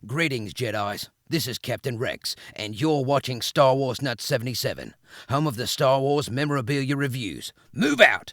Greetings, Jedis. This is Captain Rex, and you're watching Star Wars Nut 77, home of the Star Wars memorabilia reviews. Move out!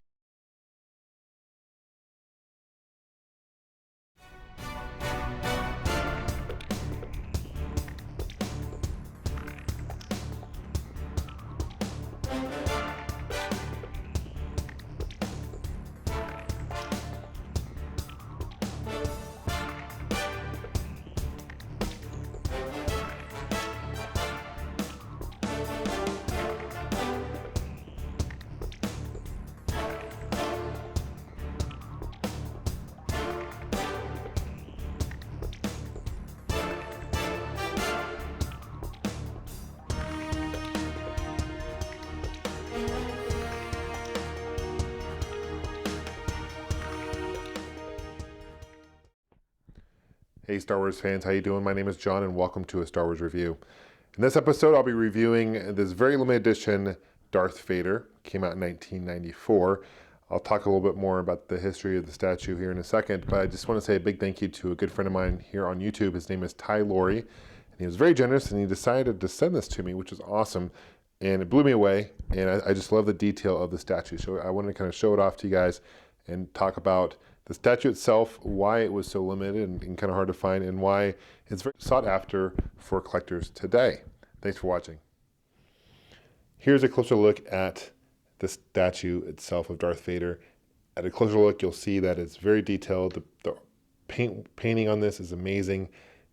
Hey Star Wars fans, how you doing? My name is John and welcome to a Star Wars review. In this episode I'll be reviewing this very limited edition Darth Vader. Came out in 1994. I'll talk a little bit more about the history of the statue here in a second, but I just want to say a big thank you to a good friend of mine here on YouTube. His name is Ty Laurie, and he was very generous and he decided to send this to me, which is awesome, and it blew me away, and I just love the detail of the statue. So I wanted to kind of show it off to you guys and talk about the statue itself, why it was so limited and kind of hard to find, and why it's very sought after for collectors today. Thanks for watching. Here's a closer look at the statue itself of Darth Vader. At a closer look, you'll see that it's very detailed. The painting on this is amazing.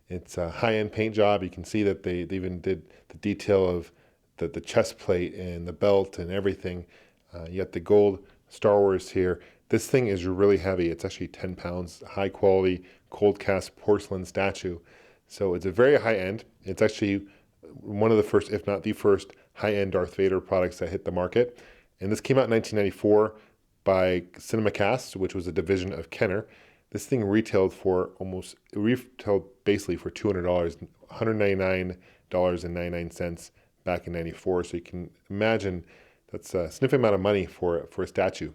It's a high-end paint job. You can see that they even did the detail of the chest plate and the belt and everything. You got the gold Star Wars here. This thing is really heavy. It's actually 10 pounds, high quality, cold cast porcelain statue. So it's a very high end. It's actually one of the first, if not the first, high-end Darth Vader products that hit the market. And this came out in 1994 by CinemaCast, which was a division of Kenner. This thing retailed basically for $200, $199.99 back in 94. So you can imagine that's a significant amount of money for a statue.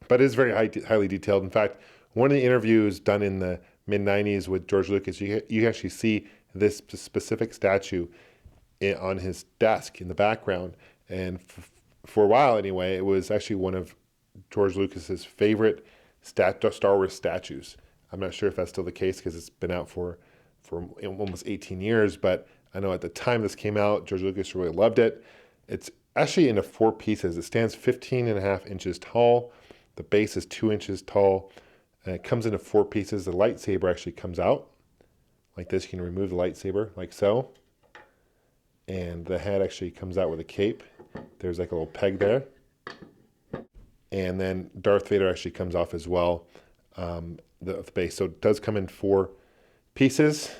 But it is very highly detailed. In fact, one of the interviews done in the mid-90s with George Lucas, you actually see this specific statue on his desk in the background. And for a while anyway, it was actually one of George Lucas's favorite Star Wars statues. I'm not sure if that's still the case because it's been out for almost 18 years, but I know at the time this came out, George Lucas really loved it. It's actually into 4 pieces. It stands 15.5 inches tall. The base is 2 inches tall, and it comes into 4 pieces. The lightsaber actually comes out like this. You can remove the lightsaber like so. And the head actually comes out with a cape. There's like a little peg there. And then Darth Vader actually comes off as well, the base. So it does come in 4 pieces.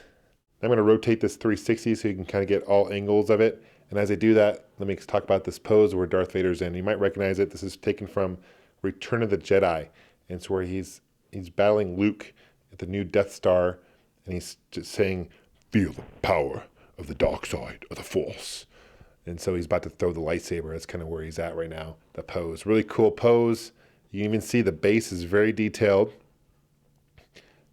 I'm going to rotate this 360 so you can kind of get all angles of it. And as I do that, let me talk about this pose where Darth Vader's in. You might recognize it. This is taken from Return of the Jedi. And it's where he's battling Luke at the new Death Star, and he's just saying, "Feel the power of the dark side of the Force." And so he's about to throw the lightsaber. That's kind of where he's at right now, the pose. Really cool pose. You can even see the base is very detailed.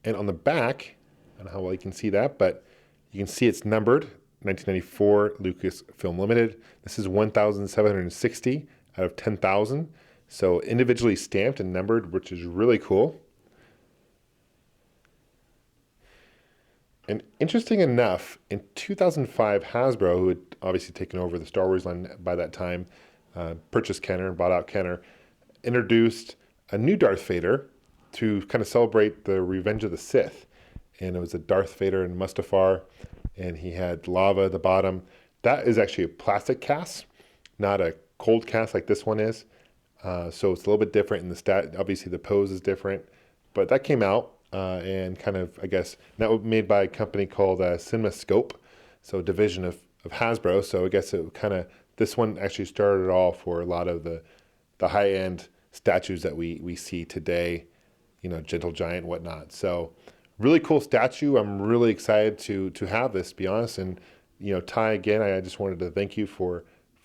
And on the back, I don't know how well you can see that, but you can see it's numbered, 1994 Lucasfilm Limited. This is 1,760 out of 10,000. So individually stamped and numbered, which is really cool. And interesting enough, in 2005, Hasbro, who had obviously taken over the Star Wars line by that time, purchased Kenner and bought out Kenner, introduced a new Darth Vader to kind of celebrate the Revenge of the Sith. And it was a Darth Vader in Mustafar, and he had lava at the bottom. That is actually a plastic cast, not a cold cast like this one is. So it's a little bit different in the obviously the pose is different, but that came out and kind of, I guess, that was made by a company called CinemaScope, so a division of Hasbro. So I guess it kind of, this one actually started it all for a lot of the high-end statues that we see today, you know, Gentle Giant and whatnot. So really cool statue. I'm really excited to have this, to be honest. And, you know, Ty, again, I just wanted to thank you for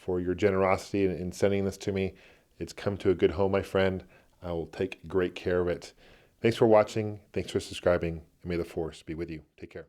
your generosity in sending this to me. It's come to a good home, my friend. I will take great care of it. Thanks for watching. Thanks for subscribing. And may the Force be with you. Take care.